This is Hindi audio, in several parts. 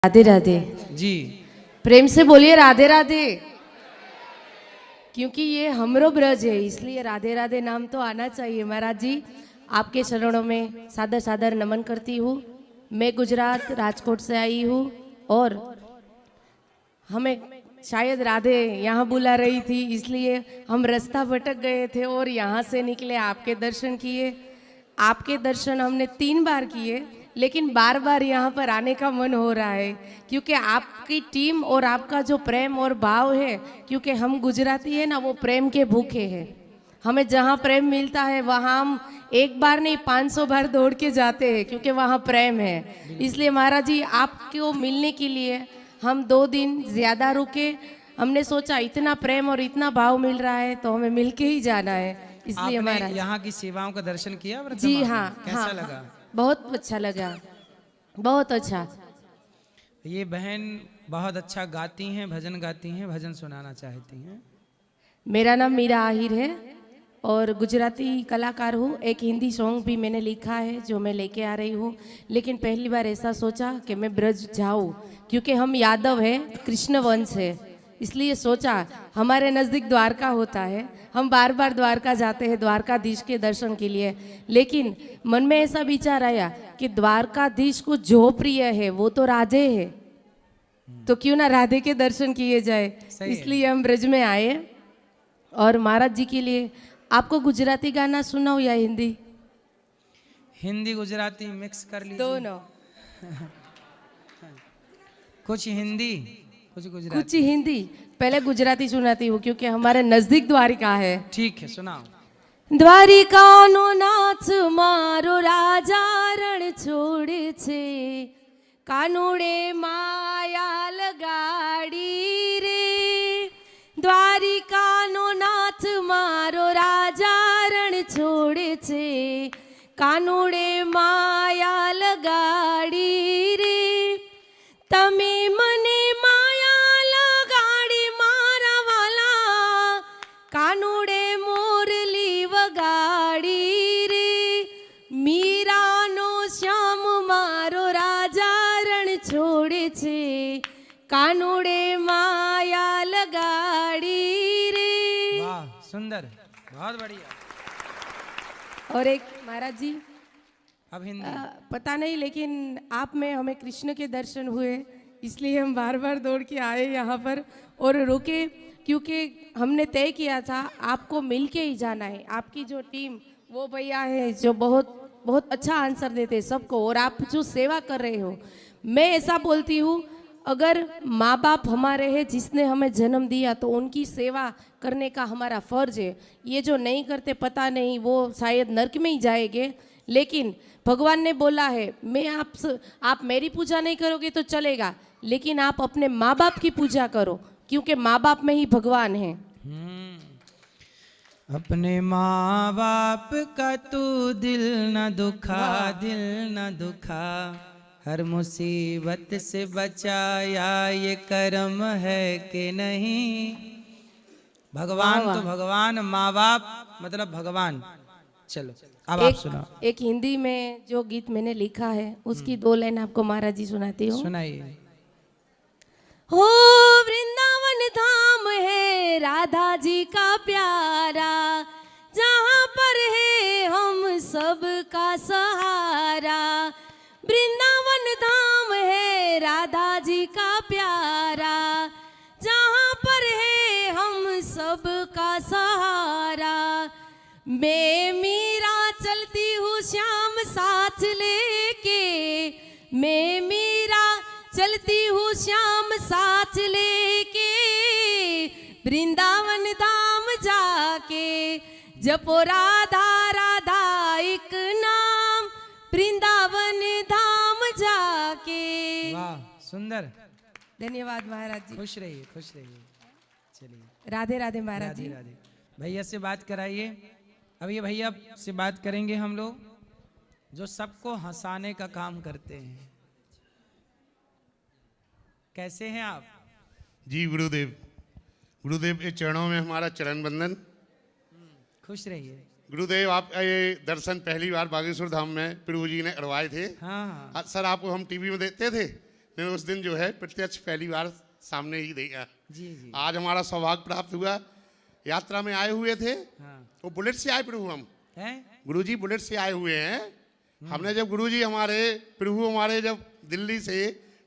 राधे राधे जी। प्रेम से बोलिए राधे राधे। क्योंकि ये हमरो ब्रज है इसलिए राधे राधे नाम तो आना चाहिए। महाराज जी आपके चरणों में सादर सादर नमन करती हूँ। मैं गुजरात राजकोट से आई हूँ और हमें शायद राधे यहाँ बुला रही थी इसलिए हम रास्ता भटक गए थे और यहाँ से निकले, आपके दर्शन किए। आपके दर्शन हमने 3 बार किए लेकिन बार बार यहाँ पर आने का मन हो रहा है क्योंकि आपकी टीम और आपका जो प्रेम और भाव है, क्योंकि हम गुजराती है ना, वो प्रेम के भूखे हैं। हमें जहाँ प्रेम मिलता है वहाँ हम एक बार नहीं 500 बार दौड़ के जाते हैं क्योंकि वहाँ प्रेम है। इसलिए महाराज जी आपको मिलने के लिए हम 2 दिन ज़्यादा रुके। हमने सोचा इतना प्रेम और इतना भाव मिल रहा है तो हमें मिल के ही जाना है, इसलिए हमारा यहाँ की सेवाओं का दर्शन किया जी हाँ। कैसा हाँ, लगा? बहुत अच्छा लगा, बहुत अच्छा। ये बहन बहुत अच्छा गाती हैं, भजन गाती हैं, भजन सुनाना चाहती हैं। मेरा नाम मीरा आहिर है और गुजराती कलाकार हूँ। एक हिंदी सॉन्ग भी मैंने लिखा है जो मैं लेके आ रही हूँ, लेकिन पहली बार ऐसा सोचा कि मैं ब्रज जाऊँ क्योंकि हम यादव हैं, कृष्ण वंश है, इसलिए सोचा हमारे नज़दीक द्वारका होता है, हम बार बार द्वारका जाते हैं द्वारकाधीश के दर्शन के लिए। लेकिन मन में ऐसा विचार आया कि द्वारकाधीश को जो प्रिय है वो तो राधे है, तो क्यों ना राधे के दर्शन किए जाए, इसलिए हम ब्रज में आए। और महाराज जी के लिए आपको गुजराती गाना सुनाओ या हिंदी? हिंदी गुजराती मिक्स कर लीजिए। दोनों। कुछ हिंदी कुछ गुजराती। कुछ हिंदी, पहले गुजराती सुनाती हूँ क्योंकि हमारे नजदीक द्वारिका है। ठीक है, सुनाओ। द्वारिका नो नाथ मारो राजा रण छोड़े छे, कानुड़े माया लगाड़ी रे। द्वारिका नो नाथ मारो राजा रण छोड़े छे, कानुड़े माया लगाड़ी रे। तमे मने माया लगाड़ी मारा वाला, कानुड़े मोरली वगाड़ी रे। मीरा नो श्याम मारो राजा रण छोड़े छे, कानुड़े माया लगाड़ी रे। वाह, सुंदर, बहुत बढ़िया। और एक महाराज जी अब हिंदी। पता नहीं लेकिन आप में हमें कृष्ण के दर्शन हुए इसलिए हम बार बार दौड़ के आए यहाँ पर और रुके क्योंकि हमने तय किया था आपको मिल के ही जाना है। आपकी जो टीम वो भैया है जो बहुत बहुत अच्छा आंसर देते हैं सबको, और आप जो सेवा कर रहे हो, मैं ऐसा बोलती हूँ अगर माँ बाप हमारे हैं जिसने हमें जन्म दिया तो उनकी सेवा करने का हमारा फर्ज है। ये जो नहीं करते पता नहीं वो शायद नरक में ही जाएंगे, लेकिन भगवान ने बोला है मैं आप मेरी पूजा नहीं करोगे तो चलेगा, लेकिन आप अपने माँ बाप की पूजा करो क्योंकि माँ बाप में ही भगवान है। अपने माँ बाप का तू दिल न दुखा, दिल न दुखा, हर मुसीबत से बचाया ये कर्म है कि नहीं। भगवान तो भगवान, माँ बाप मतलब भगवान। चलो अब आप सुनाओ। एक हिंदी में जो गीत मैंने लिखा है उसकी 2 लाइन आपको महाराज जी सुनाती हूँ। सुनाइए। हो वृंदावन धाम है राधा जी का प्यारा, जहाँ पर है हम सब का सहारा। वृंदावन धाम है राधा जी का प्यारा, जहाँ पर है हम सब का सहारा। मैं मीरा चलती हूँ श्याम साथ लेके, मैं मीरा चलती हूँ श्याम साथ लेके। वृंदावन धाम जाके जपो राधा राधा एक नाम, वृंदावन धाम जाके। वाह, सुंदर। धन्यवाद महाराज जी। खुश रहिए, खुश रहिए। चलिए, राधे राधे महाराज जी। राधे राधे। भैया से बात कराइए। अब ये भैया से बात करेंगे हम लोग जो सबको हंसाने का काम करते हैं। कैसे हैं आप? जी गुरुदेव, गुरुदेव के चरणों में हमारा चरण बंदन। खुश रहिए। गुरुदेव आप ये दर्शन पहली बार बागेश्वर धाम में प्रभु जी ने करवाए थे। हाँ, सर आपको हम टीवी में देखते थे मैंने उस दिन जो है प्रत्यक्ष पहली बार सामने ही देखा। जी जी। आज हमारा सौभाग्य प्राप्त हुआ। यात्रा में आए हुए थे, हाँ। वो बुलेट से आए प्रभु, हम हैं? गुरुजी बुलेट से आए हुए हैं। हमने जब गुरुजी हमारे प्रभु हमारे जब दिल्ली से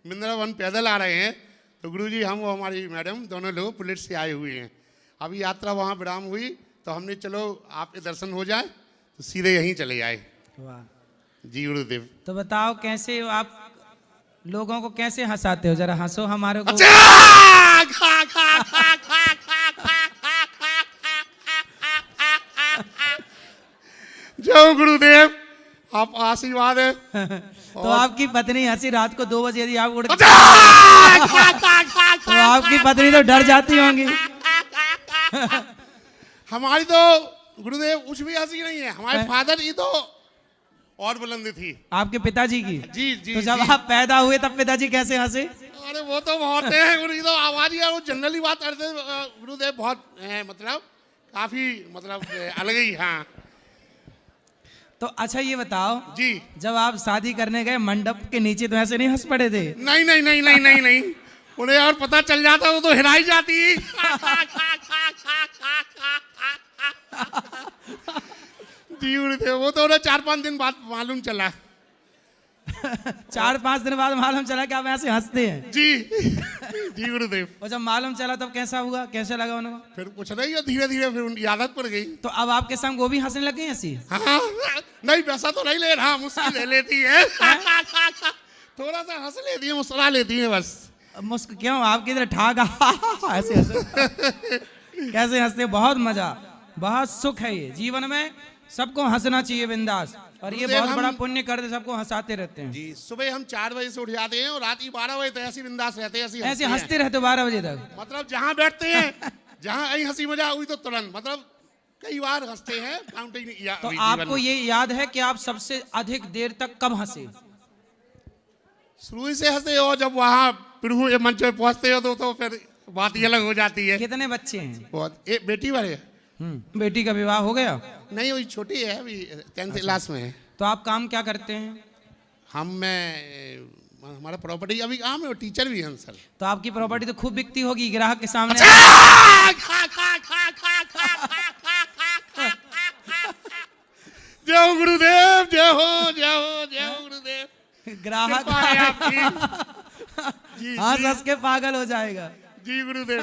वृंदावन पैदल आ रहे हैं तो गुरुजी हम वो हमारी मैडम दोनों लोग बुलेट से आए हुए हैं। अभी यात्रा वहाँ विराम हुई तो हमने चलो आपके दर्शन हो जाए तो सीधे यहीं चले आए। वाह। जी गुरुदेव। तो बताओ कैसे आप लोगों को कैसे हंसाते हो, जरा हंसो हमारे को। जय गुरुदेव, आप आशीर्वाद है। तो आपकी पत्नी हंसी रात को 2 बजे यदि आप उड़ तो आपकी पत्नी तो डर जाती होंगी। हमारी तो गुरुदेव कुछ भी हंसी नहीं है, हमारे फादर की तो और बुलंदी थी। आपके पिताजी की? जी जी। तो जब जी। आप पैदा हुए तब पिताजी कैसे हंसे? अरे वो तो बहुत है, उनकी तो आवाज ही वो जनरली बात करते गुरुदेव, बहुत मतलब काफी मतलब अलग ही। हाँ। तो अच्छा ये बताओ जी, जब आप शादी करने गए मंडप के नीचे तो ऐसे नहीं हंस पड़े थे? नहीं नहीं नहीं नहीं नहीं नहीं, उन्हें और पता चल जाता वो तो हिलाई जाती। जी गुरुदेव, वो तो उन्हें 4-5 दिन बाद मालूम चला। 4-5 दिन बाद मालूम चला कि आप ऐसे हंसते हैं? जी जी गुरुदेव। और जब मालूम चला तब कैसा हुआ, कैसे लगा उनको? फिर कुछ नहीं, धीरे धीरे फिर उनकी आदत पड़ गई। तो अब आपके संग वो भी हंसने लगे ऐसी? हाँ, नहीं वैसा तो नहीं ले रहा, मुस्कुरा ले लेती है। थोड़ा सा हंस लेती है, मुस्कुरा लेती है बस। मुस्क क्यों, आपकी इधर ठागा ऐसे हंसे कैसे हंसते? बहुत मजा, बहुत सुख है ये जीवन में, सबको हंसना चाहिए बिंदास। और ये बहुत बड़ा पुण्य करते, सबको हंसाते रहते हैं। जी, सुबह हम 4 बजे से उठ जाते हैं और रात की 12 बजे तक ऐसे बिंदास रहते हैं, ऐसे हंसते रहते 12 बजे तक? मतलब जहाँ बैठते हैं, जहाँ आई हंसी मजा हुई तो तुरंत मतलब कई बार हंसते हैं, काउंटिंग नहीं किया। तो आपको ये याद है कि आप सबसे अधिक देर तक कब हंसे? शुरू से हंसते हो, जब वहाँ प्रभु के मंच पे पहुँचते हो तो फिर बात ही अलग हो जाती है। कितने बच्चे हैं? बहुत। एक बेटी भरे। बेटी का विवाह हो गया? नहीं, वही छोटी है, अभी 10th क्लास में है। तो आप काम क्या करते हैं? हमारा प्रॉपर्टी अभी काम है और टीचर भी हैं सर। तो आपकी प्रॉपर्टी तो खूब बिकती होगी ग्राहक के सामने। जय गुरुदेव, जय हो जय हो जय हो गुरुदेव। ग्राहक कृपा है आपकी। जी हंस हंस के पागल हो जाएगा। जी गुरुदेव,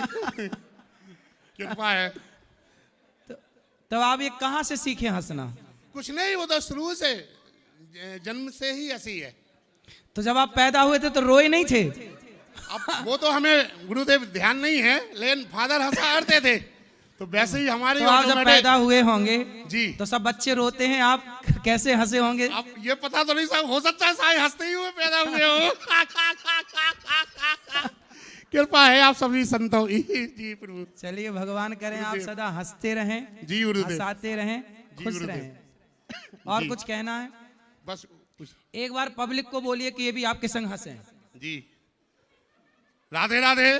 कृपा है। तो आप ये कहाँ से सीखे हंसना? कुछ नहीं, वो तो शुरू से जन्म से ही ऐसी है। तो जब आप पैदा हुए थे तो रोए नहीं थे? अब वो तो हमें गुरुदेव ध्यान नहीं है, लेकिन फादर हंसा करते थे तो वैसे ही हमारे। तो आप जब पैदा हुए होंगे जी तो सब बच्चे रोते हैं, आप कैसे हंसे होंगे? अब ये पता तो नहीं साहब, हो सकता है शायद हंसते ही हुए पैदा हुए हो। कृपा है आप सभी संतों की। जी प्रभु। चलिए भगवान करें आप सदा हंसते रहें, जी गुरुदेव। हंसाते रहें, खुश गुरुदेव। रहें। और कुछ कहना है? बस एक बार पब्लिक को बोलिए कि ये भी आपके संग हंसे। जी, राधे राधे।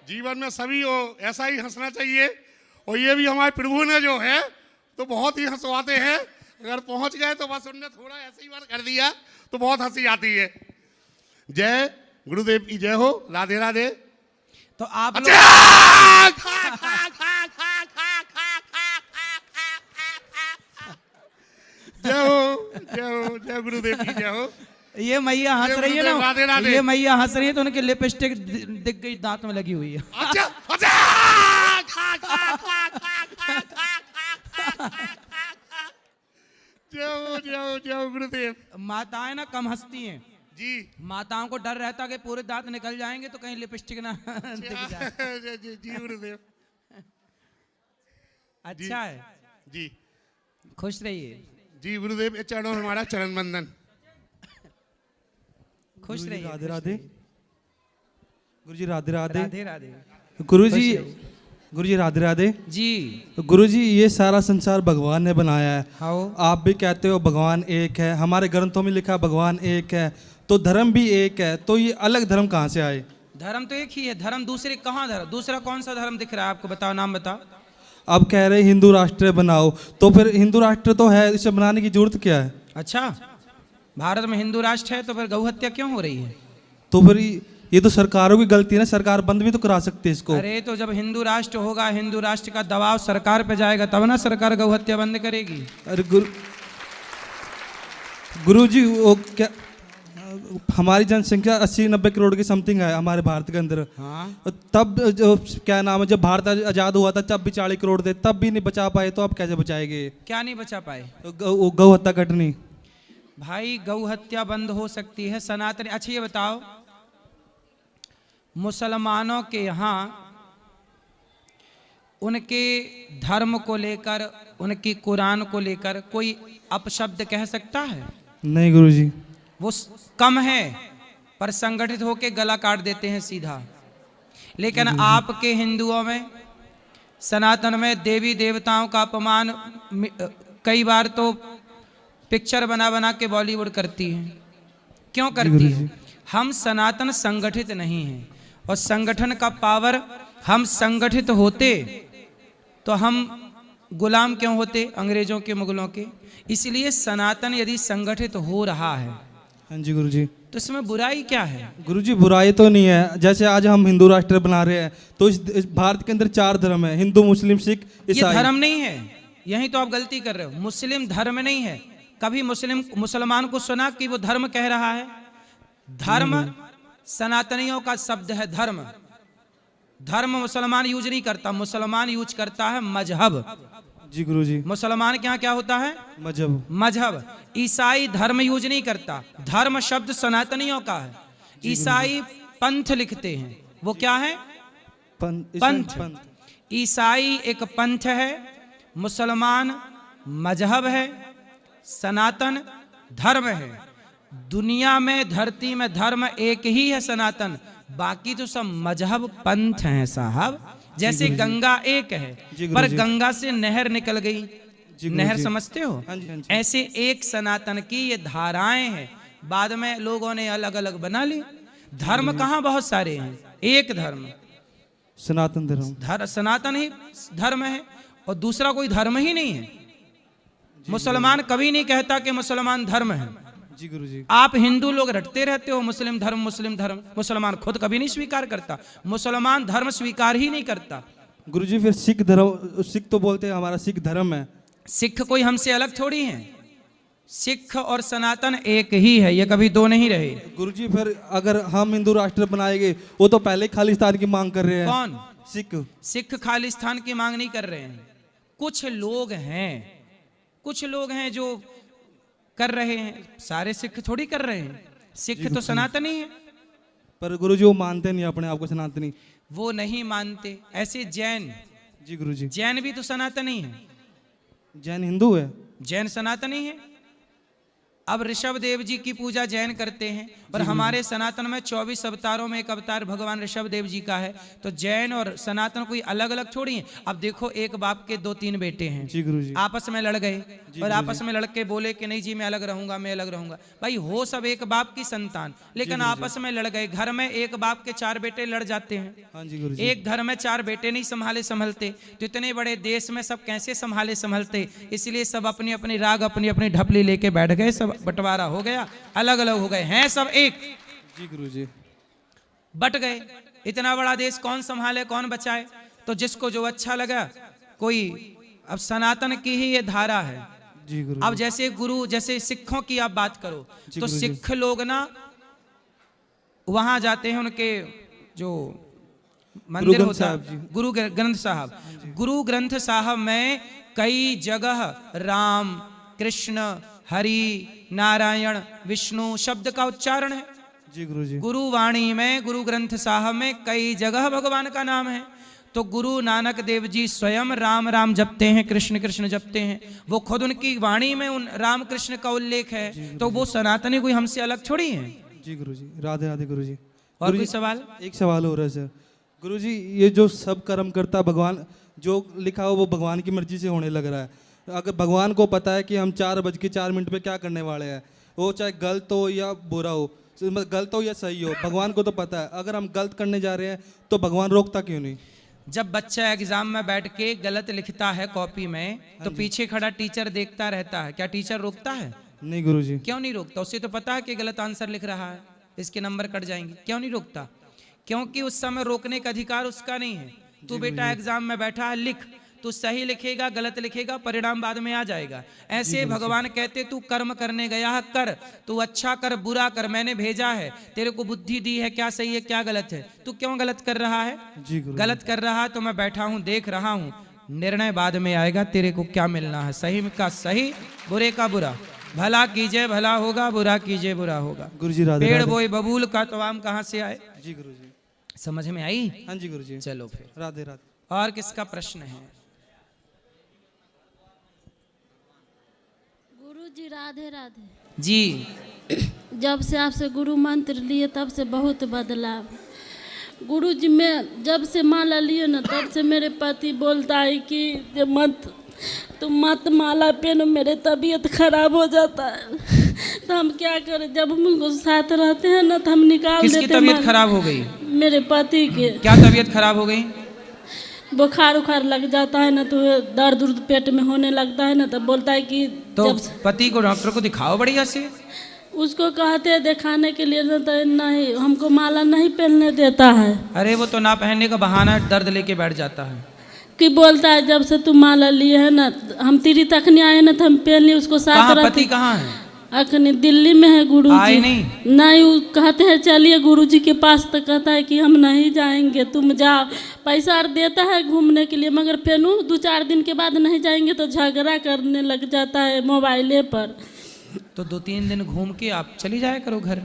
जीवन में सभी को ऐसा ही हंसना चाहिए। और ये भी हमारे प्रभु ने जो है तो बहुत ही हंसवाते हैं। अगर पहुंच गए तो बस उनने थोड़ा ऐसे ही बार कर दिया तो बहुत हंसी आती है। जय गुरुदेव की जय हो। राधे राधे। तो आप लोग जय हो जय हो जय गुरुदेव की जय हो। ये मैया हंस रही है राधे ना, राधे। ये मैया हंस रही है तो उनकी लिपस्टिक दिख गई, दांत में लगी हुई है। अच्छा अच्छा। जय हो जय हो जय हो गुरुदेव। माताएं ना कम हंसती हैं जी। माताओं को डर रहता कि पूरे दांत निकल जाएंगे तो कहीं लिपस्टिक ना दिख जाए। जी गुरुदेव। अच्छा है, जी खुश रहिए। जी गुरुदेव, ये चरणों में हमारा चरण बंदन। खुश रहिए। राधे राधे। गुरुजी राधे राधे। राधे राधे। गुरुजी राधे राधे जी। गुरुजी, ये सारा संसार भगवान ने बनाया है। हाँ। आप भी कहते हो भगवान एक है, हमारे ग्रंथों में लिखा भगवान एक है, तो धर्म भी एक है, तो ये अलग धर्म कहाँ से आए? धर्म तो एक ही है, धर्म दूसरे कहाँ धर्म, दूसरा कौन सा धर्म दिख रहा है आपको? बताओ, नाम बताओ। अब कह रहे हिंदू राष्ट्र बनाओ, तो फिर हिंदू राष्ट्र तो है, इसे बनाने की जरूरत क्या है? अच्छा, भारत में हिंदू राष्ट्र है तो फिर गौ हत्या क्यों हो रही है? तो फिर ये तो सरकारों की गलती है ना, सरकार बंद भी तो करा सकती है इसको। अरे तो जब हिंदू राष्ट्र होगा, हिंदू राष्ट्र का दबाव सरकार पे जाएगा तब ना सरकार गौ हत्या बंद करेगी। अरे गुरु जी वो क्या, हमारी जनसंख्या 80-90 करोड़ की समथिंग है हमारे भारत के अंदर। हाँ तब जो क्या नाम है, जब भारत आजाद हुआ था तब भी 40 करोड़ थे, तब भी नहीं बचा पाए, तो अब कैसे बचाएंगे? क्या नहीं बचा पाए? तो गौ हत्या कटनी। भाई गौ हत्या बंद हो सकती है सनातन। अच्छा ये बताओ, मुसलमानों के यहाँ उनके धर्म को लेकर, उनकी कुरान को लेकर कोई अपशब्द कह सकता है? नहीं गुरुजी। वो कम है पर संगठित होके गला काट देते हैं सीधा। लेकिन आपके हिंदुओं में, सनातन में देवी देवताओं का अपमान कई बार तो पिक्चर बना बना के बॉलीवुड करती है। क्यों करती है? हम सनातन संगठित नहीं हैं, और संगठन का पावर, हम संगठित होते तो हम गुलाम क्यों होते अंग्रेजों के, मुगलों के। इसलिए सनातन यदि संगठित हो रहा है, हाँ जी गुरुजी, तो इसमें बुराई क्या है? गुरुजी बुराई तो नहीं है। जैसे आज हम हिंदू राष्ट्र बना रहे हैं, तो इस भारत के अंदर 4 धर्म है, हिंदू, मुस्लिम, सिख, ये ईसाई। धर्म नहीं है, यही तो आप गलती कर रहे हो। मुस्लिम धर्म नहीं है। कभी मुसलमान को सुना कि वो धर्म कह रहा है? धर्म सनातनियों का शब्द है। धर्म धर्म मुसलमान यूज नहीं करता, मुसलमान यूज करता है मजहब। जी गुरुजी। मुसलमान के यहाँ क्या होता है? मजहब। मजहब। ईसाई धर्म यूज नहीं करता, धर्म शब्द सनातनियों का है। ईसाई पंथ लिखते हैं, वो क्या है? पंथ। ईसाई एक पंथ है, मुसलमान मजहब है, सनातन धर्म है। दुनिया में, धरती में धर्म एक ही है, सनातन। बाकी तो सब मजहब पंथ हैं साहब। जैसे गंगा एक है, पर गंगा से नहर निकल गई, नहर समझते हो? हाँ जी, हाँ जी। ऐसे एक सनातन की ये धाराएं हैं, बाद में लोगों ने अलग अलग बना ली। धर्म कहाँ बहुत सारे हैं, एक धर्म सनातन धर्म। सनातन ही धर्म है, और दूसरा कोई धर्म ही नहीं है। मुसलमान कभी नहीं कहता कि मुसलमान धर्म है। जी गुरुजी। आप हिंदू लोग रटते रहते हो मुस्लिम धर्म, मुस्लिम धर्म। मुसलमान खुद कभी नहीं स्वीकार करता, मुसलमान धर्म स्वीकार ही नहीं करता। गुरुजी फिर सिख धर्म, सिख तो बोलते हैं हमारा सिख धर्म है। सिख कोई हमसे अलग थोड़ी है। सिख और सनातन एक ही है, ये कभी दो नहीं रहे। गुरुजी फिर अगर हम हिंदू राष्ट्र बनाएंगे, वो तो पहले खालिस्तान की मांग कर रहे हैं। कौन? सिख। सिख खालिस्तान की मांग नहीं कर रहे हैं। कुछ लोग हैं जो कर रहे हैं, सारे सिख थोड़ी कर रहे हैं। सिख तो सनातनी है। पर गुरुजी वो मानते नहीं अपने आप को सनातनी। वो नहीं मानते। ऐसे जैन, जी गुरुजी। जैन भी तो सनातनी है। जैन हिंदू है? जैन सनातनी है। अब ऋषभ देव जी की पूजा जैन करते हैं, और हमारे सनातन में 24 अवतारों में एक अवतार भगवान ऋषभ देव जी का है। तो जैन और सनातन कोई अलग अलग थोड़ी है। अब देखो, एक बाप के 2-3 बेटे हैं, जी गुरुजी। आपस में लड़ गए, और आपस में लड़के बोले कि नहीं जी मैं अलग रहूंगा, मैं अलग रहूंगा। भाई हो सब एक बाप की संतान, लेकिन आपस में लड़ गए। घर में एक बाप के 4 बेटे लड़ जाते हैं। हाँ जी गुरुजी। एक घर में 4 बेटे नहीं संभलते, तो इतने बड़े देश में सब कैसे संभलते? इसलिए सब अपनी अपनी राग, अपनी अपनी ढपली लेके बैठ गए, सब बंटवारा हो गया, अलग अलग हो गए हैं सब एक। जी गुरुजी। बट गए। इतना बड़ा देश कौन संभाले, कौन बचाए? तो जिसको जो अच्छा लगा कोई। अब सनातन की ही ये धारा है। जी गुरु। अब जैसे गुरु, जैसे सिखों की आप बात करो, तो सिख लोग ना वहां जाते हैं, उनके जो मंदिर होता है गुरु ग्रंथ साहब। गुरु ग्रंथ साहब में कई जगह राम, कृष्ण, हरि, नारायण, विष्णु शब्द का उच्चारण है। जी गुरुजी। गुरु वाणी में, गुरु ग्रंथ साहब में कई जगह भगवान का नाम है। तो गुरु नानक देव जी स्वयं राम राम जपते हैं, कृष्ण कृष्ण जपते हैं। वो खुद उनकी वाणी में उन राम कृष्ण का उल्लेख है। तो वो सनातनी कोई हमसे अलग थोड़ी है। जी गुरुजी। राधे राधे गुरुजी। और कोई सवाल? एक सवाल हो रहा है सर। गुरुजी ये जो सब कर्म करता भगवान, जो लिखा हो वो भगवान की मर्जी से होने लग रहा है। अगर भगवान को पता है कि हम 4:04 पे क्या करने वाले हैं, वो चाहे गलत हो या बुरा हो, गलत हो या सही हो, भगवान को तो पता है। अगर हम गलत करने जा रहे हैं तो भगवान रोकता क्यों नहीं? जब बच्चा एग्जाम में बैठ के गलत लिखता है कॉपी में, तो पीछे खड़ा टीचर देखता रहता है, क्या टीचर रोकता है? नहीं गुरुजी। क्यों नहीं रोकता? उसे तो पता है कि गलत आंसर लिख रहा है। इसके नंबर कट जाएंगे। क्यों नहीं रोकता? क्योंकि उस समय रोकने का अधिकार उसका नहीं है। तू बेटा एग्जाम में बैठा है, लिख, तू सही लिखेगा गलत लिखेगा परिणाम बाद में आ जाएगा। ऐसे भगवान कहते तू कर्म करने गया है, कर, तू अच्छा कर बुरा कर, मैंने भेजा है, तेरे को बुद्धि दी है, क्या सही है क्या गलत है। तू क्यों गलत कर रहा है? गलत कर रहा है तो मैं बैठा हूं देख रहा हूं, निर्णय बाद में आएगा, तेरे को क्या मिलना है, सही का सही बुरे का बुरा। भला कीजिए भला होगा, बुरा कीजिए बुरा होगा। गुरुजी राधे पेड़ राधे। बोए बबूल का तो आम कहाँ से आए? जी गुरुजी। समझ में आई? हाँ जी गुरुजी। चलो फिर राधे राधे। और किसका प्रश्न है? गुरुजी राधे राधे। जी। जब से आपसे गुरु मंत्र लिए तब से बहुत बदलाव। गुरुजी मैं जब से माला लिए ना तब से मेरे पति बोलता है कि ये मत तुम मत माला पहनो, मेरे तबीयत खराब हो जाता है। तो हम क्या करें? जब हम उनको साथ रहते हैं ना तो हम निकाल देते हैं। किसकी तबीयत खराब हो गई? मेरे पति के। क्या तबीयत खराब हो गई? बुखार उखार लग जाता है ना तो दर्द उर्द पेट में होने लगता है ना तो बोलता है कि तो जब पति को डॉक्टर को दिखाओ बढ़िया से। उसको कहते हैं दिखाने के लिए ना तो नहीं, हमको माला नहीं पहनने देता है। अरे वो तो ना पहनने का बहाना दर्द लेके बैठ जाता है। कि बोलता है जब से तुम माला लिए है ना, हम तीरी तक नहीं आए ना तो हम पहन लिए उसको साथ कहाँ रख। पति कहाँ है? अखनी दिल्ली में है गुरुजी। आए नहीं? नहीं, वो कहते हैं चलिए गुरुजी के पास, तो कहता है कि हम नहीं जाएंगे, तुम जाओ। पैसा देता है घूमने के लिए, मगर फिर 2-4 दिन के बाद नहीं जाएंगे तो झगड़ा करने लग जाता है मोबाइले पर। तो 2-3 दिन घूम के आप चली जाया करो घर,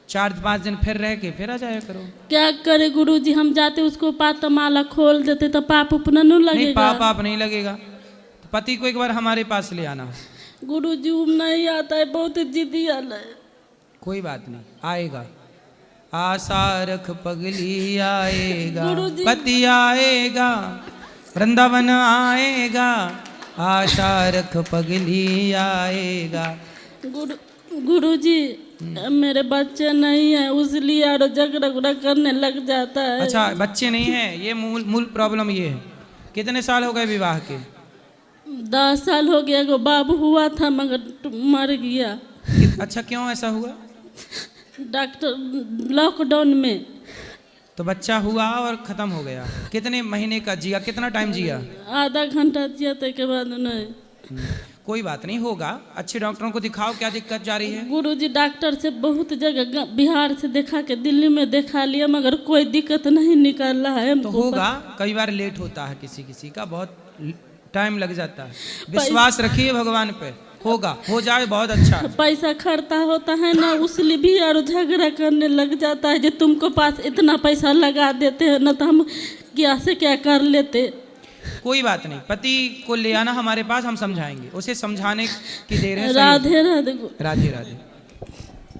4-5 दिन फिर रह के फिर आ जाया करो। क्या करे गुरुजी, हम जाते उसको पात माला खोल देते तो पाप अपना नहीं नहीं लगेगा। पाप नहीं लगेगा। तो पति को एक बार हमारे पास ले आना। गुरुजी वो नहीं आता है, बहुत जिद्दी वाला है। कोई बात नहीं, आएगा। आशा रख पगली आएगा, गुरुजी। पति आएगा, वृंदावन आएगा, आशा रख पगली आएगा। गुरुजी मेरे बच्चे नहीं है, उसलिए और झगड़ा करने लग जाता है। अच्छा बच्चे नहीं है, ये मूल प्रॉब्लम ये है। कितने साल हो गए विवाह के? 10 साल हो गया। एगो बाबू हुआ था मगर मर गया। अच्छा क्यों ऐसा हुआ? डॉक्टर लॉकडाउन में। तो बच्चा हुआ और खत्म हो गया। कितने महीने का जिया, कितना टाइम जिया? आधा घंटा जिया तो के बाद नहीं। कोई बात नहीं, होगा। अच्छे डॉक्टरों को दिखाओ, क्या दिक्कत जा रही है? गुरुजी डॉक्टर से बहुत जगह बिहार से देखा के दिल्ली में देखा लिया मगर कोई दिक्कत नहीं निकल रहा है। तो होगा, कई बार लेट होता है, किसी का बहुत टाइम लग जाता है। विश्वास रखिए भगवान पे, होगा, हो जाए बहुत अच्छा। पैसा खर्चा होता है ना, उसलिए भी और झगड़ा करने लग जाता है। जो तुमको पास इतना पैसा लगा देते हैं ना तो हम क्या से क्या कर लेते। कोई बात नहीं, पति को ले आना हमारे पास, हम समझाएंगे, उसे समझाने की देर है। राधे राधे। राधे राधे।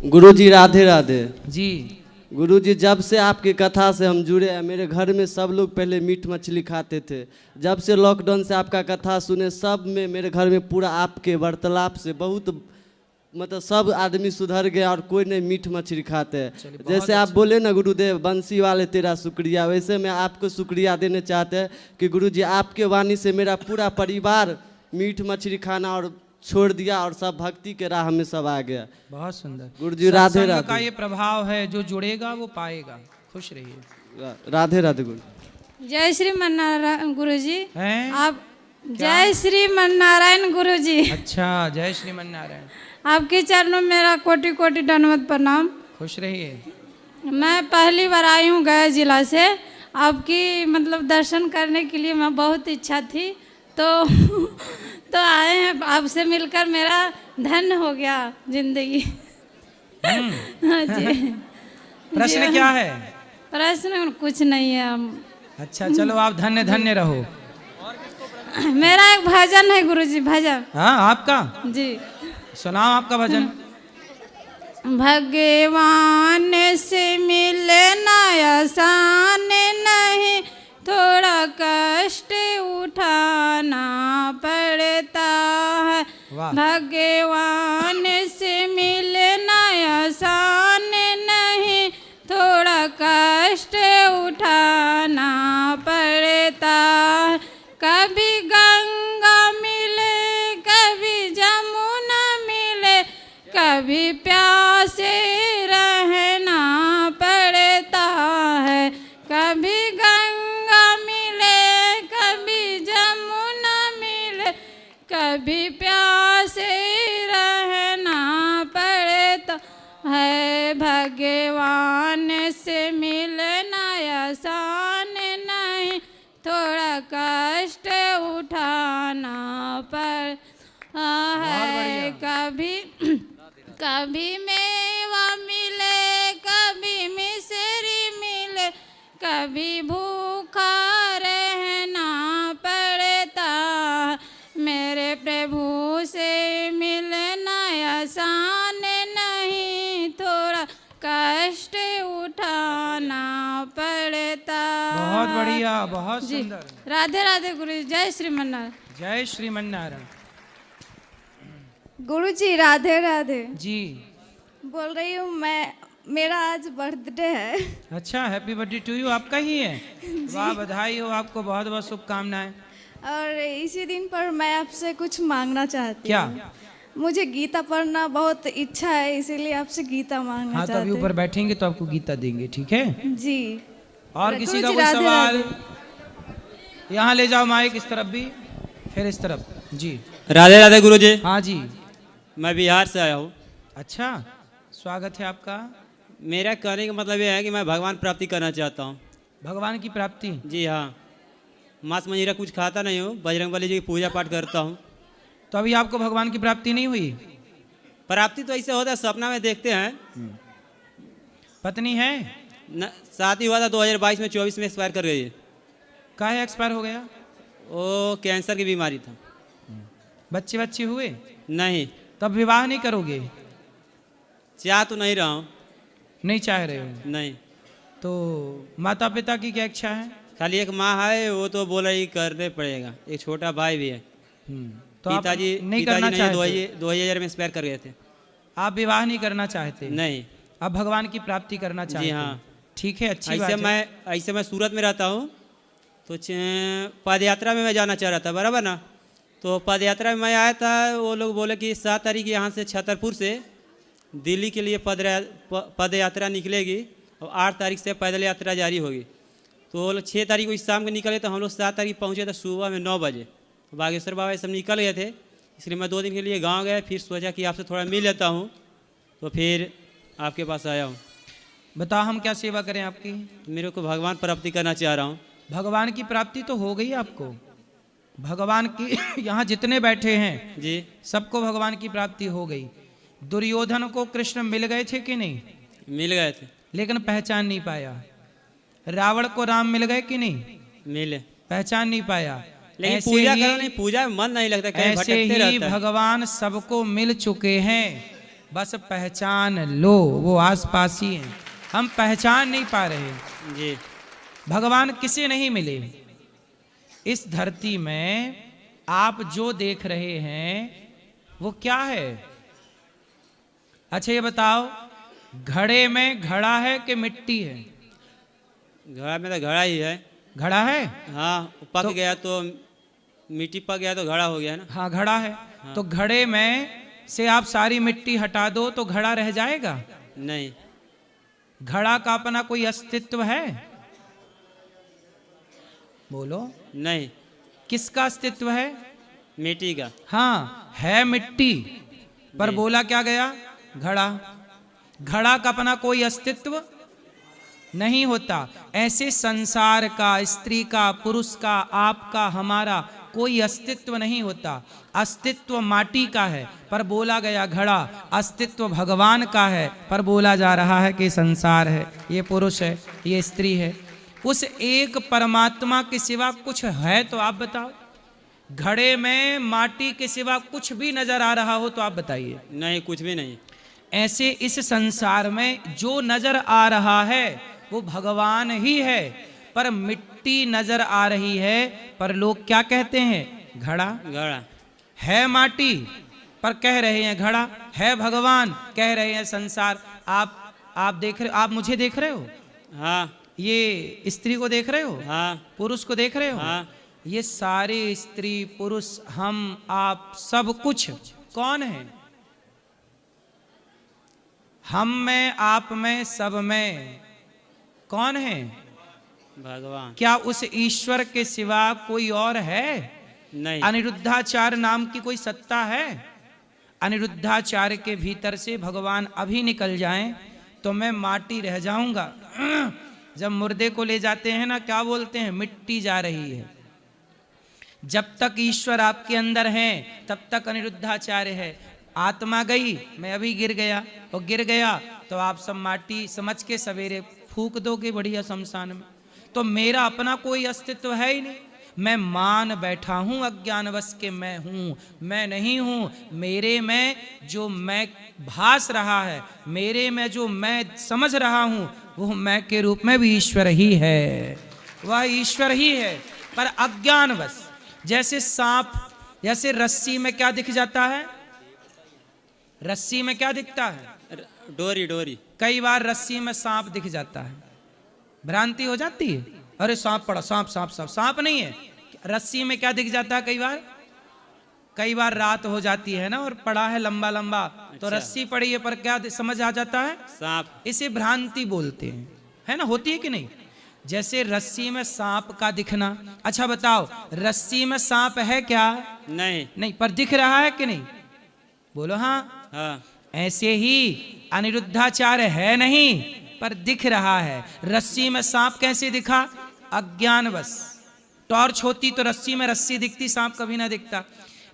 गुरुजी राधे राधे। जी। गुरुजी जब से आपकी कथा से हम जुड़े हैं, मेरे घर में सब लोग पहले मीट मछली खाते थे। जब से लॉकडाउन से आपका कथा सुने, सब में मेरे घर में पूरा आपके वार्तालाप से बहुत मतलब सब आदमी सुधर गया और कोई नहीं मीट मछली खाते हैं। जैसे आप बोले ना गुरुदेव बंसी वाले तेरा शुक्रिया, वैसे मैं आपको शुक्रिया देने चाहते हैं कि गुरुजी आपके वाणी से मेरा पूरा परिवार मीट मछली खाना और छोड़ दिया और सब भक्ति के राह में सब आ गया। बहुत सुंदर। गुरुजी राधे सत्संग का राधे। ये प्रभाव है, जो जुड़ेगा वो पाएगा। खुश रहिए। राधे राधे गुरु। जय श्री मन्नारायण गुरुजी। हैं? आप जय श्री मन्नारायण गुरुजी। अच्छा, जय श्रीमन नारायण। आपके चरणों में मेरा कोटि कोटि दंडवत प्रणाम। खुश रहिए। मैं पहली बार आई हूँ गया जिला से। आपकी मतलब दर्शन करने के लिए मैं बहुत इच्छा थी, तो आए हैं। आपसे मिलकर मेरा धन्य हो गया जिंदगी। हाँ जी। प्रश्न क्या है? प्रश्न कुछ नहीं है। अच्छा चलो, आप धन्य धन्य रहो। मेरा एक भजन है गुरुजी, भजन। हाँ आपका? जी सुनाओ आपका भजन। भगवान से मिलना आसान नहीं, थोड़ा कष्ट उठाना पड़ता है। वाह। भगवान से मिलना आसान नहीं, थोड़ा कष्ट उठाना पड़ता है। कभी गंगा मिले कभी जमुना मिले, कभी प्यासे भगवान से मिलना आसान नहीं, थोड़ा कष्ट उठाना पड़ता है। कभी कभी मेवा मिले, कभी मिश्री मिले, कभी भूखा रहना पड़ता। मेरे प्रभु से मिलना आसान नहीं, थोड़ा कष्ट उठाना पड़ता। बहुत बढ़िया, बहुत जी, सुंदर। राधे राधे गुरु जी, जय श्रीमन्नारायण। जय श्रीमन्नारायण। गुरु जी राधे राधे। जी बोल रही हूँ मैं, मेरा आज बर्थडे है। अच्छा, हैप्पी बर्थडे टू यू। आपका ही है? वाह, बधाई हो आपको, बहुत बहुत शुभकामनाएं। और इसी दिन पर मैं आपसे कुछ मांगना चाहती क्या? हूँ। मुझे गीता पढ़ना बहुत इच्छा है, इसीलिए आपसे गीता मांगना हाँ, तो चाहती अभी हूँ। ऊपर बैठेंगे तो आपको गीता देंगे, ठीक है? जी। और किसी गुरु का जी, कोई राधे सवाल? राधे। यहाँ ले जाओ माइक, इस तरफ भी, फिर इस तरफ। जी राधे राधे गुरु जी। हाँ जी। मैं बिहार से आया हूँ। अच्छा, स्वागत है आपका। मेरा कहने का मतलब ये है कि मैं भगवान प्राप्ति करना चाहता हूँ। भगवान की प्राप्ति? जी हाँ, मांस मजीरा कुछ खाता नहीं हूँ, बजरंगबली जी की पूजा पाठ करता हूँ। तो अभी आपको भगवान की प्राप्ति नहीं हुई? प्राप्ति तो ऐसे होता है, सपना में देखते हैं। पत्नी है? शादी हुआ था 2022 में, 24 में एक्सपायर कर गई है। काहे एक्सपायर हो गया? वो कैंसर की बीमारी था। बच्चे बच्चे हुए? नहीं। तब विवाह नहीं करोगे? चाह तो नहीं रहा हूँ। नहीं चाह रहे हो? नहीं। तो माता पिता की क्या इच्छा है? खाली एक माँ है, वो तो बोला ही करने पड़ेगा। एक छोटा भाई भी है। तो आप पिताजी नहीं करना चाहते? 2000 में एक्सपायर कर गए थे। आप विवाह नहीं करना चाहते? नहीं। अब भगवान की प्राप्ति करना चाहते? जी हाँ। ठीक है, अच्छी बात है। ऐसे मैं सूरत में रहता हूँ, तो पद यात्रा में मैं जाना चाह रहा था, बराबर ना। तो पद यात्रा में मैं आया था, वो लोग बोले कि 7 तारीख यहाँ से छतरपुर से दिल्ली के लिए पद यात्रा निकलेगी और 8 तारीख से पैदल यात्रा जारी होगी। तो वो लोग 6 तारीख को इस शाम को निकले, तो हम लोग 7 तारीख पहुँचे थे सुबह में 9 बजे। बागेश्वर बाबा सब निकल गए थे, इसलिए मैं 2 दिन के लिए गांव गया। फिर सोचा कि आपसे थोड़ा मिल लेता हूँ, तो फिर आपके पास आया हूँ। बताओ हम क्या सेवा करें आपकी? मेरे को भगवान प्राप्ति करना चाह रहा हूँ। भगवान की प्राप्ति तो हो गई आपको। भगवान की यहाँ जितने बैठे हैं जी, सबको भगवान की प्राप्ति हो गई। दुर्योधन को कृष्ण मिल गए थे कि नहीं? मिल गए थे, लेकिन पहचान नहीं पाया। रावण को राम मिल गए कि नहीं? मिले, पहचान नहीं पाया। लेकिन ऐसे पूजा ही- करो नहीं, पूजा में मन नहीं लगता, कहीं ऐसे भटकते ही रहता है। भगवान सबको मिल चुके हैं, बस पहचान लो, वो आसपास ही हैं। हम पहचान नहीं पा रहे। जी, भगवान किसे नहीं मिले। इस धरती में आप जो देख रहे हैं वो क्या है? अच्छा ये बताओ, घड़े में घड़ा है कि मिट्टी है? घड़ा में तो घड़ा ही है। घड़ा है? हाँ, पक गया तो मिट्टी पक गया तो घड़ा हो गया ना। हाँ, घड़ा है। तो घड़े में से आप सारी मिट्टी हटा दो तो घड़ा रह जाएगा? नहीं। घड़ा का अपना कोई अस्तित्व है? बोलो। नहीं। किसका अस्तित्व है? मिट्टी का। हाँ, है मिट्टी, पर बोला क्या गया? घड़ा। घड़ा का अपना कोई अस्तित्व नहीं होता। ऐसे संसार का, स्त्री का, पुरुष का, आपका, हमारा कोई अस्तित्व नहीं होता। अस्तित्व माटी का है पर बोला गया घड़ा। अस्तित्व भगवान का है पर बोला जा रहा है कि संसार है, ये पुरुष है, ये स्त्री है। उस एक परमात्मा के सिवा कुछ है तो आप बताओ। घड़े में माटी के सिवा कुछ भी नजर आ रहा हो तो आप बताइए। नहीं, कुछ भी नहीं। ऐसे इस संसार में जो नजर आ रहा है वो भगवान ही है, पर मिट्टी नजर आ रही है, पर लोग क्या कहते हैं? घड़ा। घड़ा है माटी पर कह रहे हैं घड़ा, है भगवान कह रहे हैं संसार। आप देख रहे, आप मुझे देख रहे हो? हाँ। ये स्त्री को देख रहे हो? हाँ। पुरुष को देख रहे हो? हाँ। ये सारे स्त्री पुरुष हम आप सब कुछ कौन है? हम में, आप में, सब में कौन है? भगवान। क्या उस ईश्वर के सिवा कोई और है? नहीं। अनिरुद्धाचार्य नाम की कोई सत्ता है? अनिरुद्धाचार्य के भीतर से भगवान अभी निकल जाएं तो मैं माटी रह जाऊंगा। जब मुर्दे को ले जाते हैं ना, क्या बोलते हैं, मिट्टी जा रही है। जब तक ईश्वर आपके अंदर है तब तक अनिरुद्धाचार्य है। आत्मा गई, मैं अभी गिर गया, और गिर गया तो आप सब माटी समझ के सवेरे फूक दोगे बढ़िया शमशान में। तो मेरा अपना कोई अस्तित्व है ही नहीं। मैं मान बैठा हूं अज्ञानवश के मैं हूं, मैं नहीं हूं। मेरे में जो मैं भास रहा है, मेरे में जो मैं समझ रहा हूं, वो मैं के रूप में भी ईश्वर ही है, वह ईश्वर ही है। पर अज्ञानवश, जैसे सांप, जैसे रस्सी में क्या दिख जाता है, रस्सी में क्या दिखता है, डोरी डोरी। कई बार रस्सी में सांप दिख जाता है, भ्रांति हो जाती है, अरे सांप पड़ा, सांप सांप सांप, सांप नहीं है। रस्सी में क्या दिख जाता है, कई बार रात हो जाती है ना, और पड़ा है लंबा लंबा, तो अच्छा। रस्सी पड़ी है, पर क्या समझ आ जाता है, सांप। इसे भ्रांति बोलते हैं, है ना, होती है कि नहीं। जैसे रस्सी में सांप का दिखना। अच्छा बताओ, रस्सी में सांप है क्या, नहीं नहीं, पर दिख रहा है कि नहीं, बोलो हाँ। हाँ। ऐसे ही अनिरुद्धाचार्य है नहीं, पर दिख रहा है। रस्सी में सांप कैसे दिखा, अज्ञानवश। टॉर्च होती तो रस्सी में रस्सी दिखती, सांप कभी ना दिखता।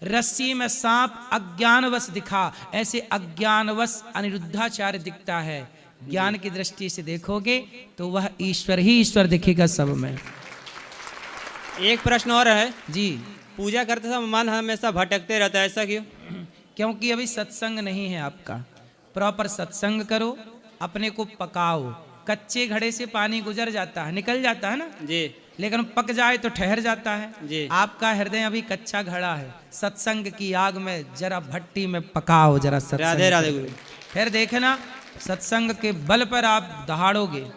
रस्सी में सांप अज्ञानवश दिखा, ऐसे अज्ञानवश अनिरुद्धाचार्य दिखता है। ज्ञान की दृष्टि से देखोगे तो वह ईश्वर ही ईश्वर दिखेगा सब में। एक प्रश्न और है जी, पूजा करते समय मन हमेशा भटकते रहता है, ऐसा क्यों? क्योंकि अभी सत्संग नहीं है आपका। प्रॉपर सत्संग करो, अपने को पकाओ। कच्चे घड़े से पानी गुजर जाता है, निकल जाता है ना जी, लेकिन पक जाए तो ठहर जाता है। जी। आपका हृदय अभी कच्चा घड़ा है, सत्संग की आग में जरा भट्टी में पकाओ जरा सत्संग। राधे राधे गुरु। फिर देखना सत्संग के बल पर आप दहाड़ोगे।